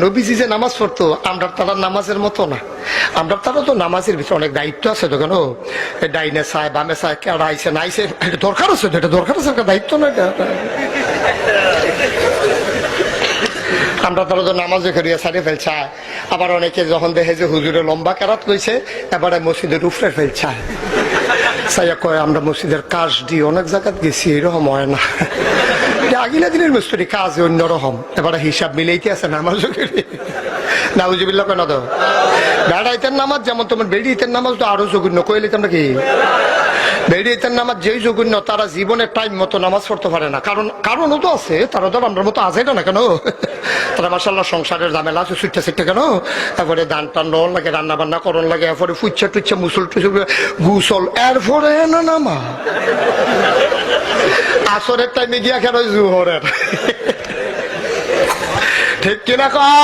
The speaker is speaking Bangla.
নবীজি যে নামাজ পড়তো আমরা তারা নামাজের মতো না। আমরা তারা তো নামাজের ভিতরে অনেক দায়িত্ব আছে, তো কেন ডাইনে চায় বামে চায় কেডা আইসে না আইসে, এটা দরকার আছে, এটা দরকার আছে, একটা দায়িত্ব না এটা। আমরা তারা তো নামাজে করিয়া সারিয়ে ফেলছে। আবার অনেকে যখন দেখে যে হুজুরে লম্বা কেরাত লইছে, এবারে মসজিদের উপরে ফেলছে, সাইয়া কয় আমরা মসজিদের কাজ দিয়ে অনেক জায়গায় গেছি, এরকম হয় না। আগিলা দিনের মিস্ত্রি কাজ অন্যরকম, এবারে হিসাব মিলাইতে আছে নামাজও করি নাউজুবিল্লাহ কেন তো বেড়াইতের নামাজ যেমন তোমার বেড়িতের নামাজ তো আরো জঘন্য কইলে তোমরা কি বেড়িতের নামাজ যেই জঘন্য তারা জীবনের টাইম মতো নামাজ পড়তে পারে না। কারণও তো আছে, তারা তো আমরা মতো আছে না কেন, তারা মাশাআল্লাহ সংসারের ঝামেলা আছে ছুটতে ছুটতে কেন, তারপরে দান টান নেওয়ার লাগে, রান্না বান্না করন লাগে, এরপরে ফুচ্ছা টুচ্ছা মুসল টুসল গুসল, এরপরে না নামা আসরের টাইমে গিয়া খেলো জুহরের, ঠিক কিনা?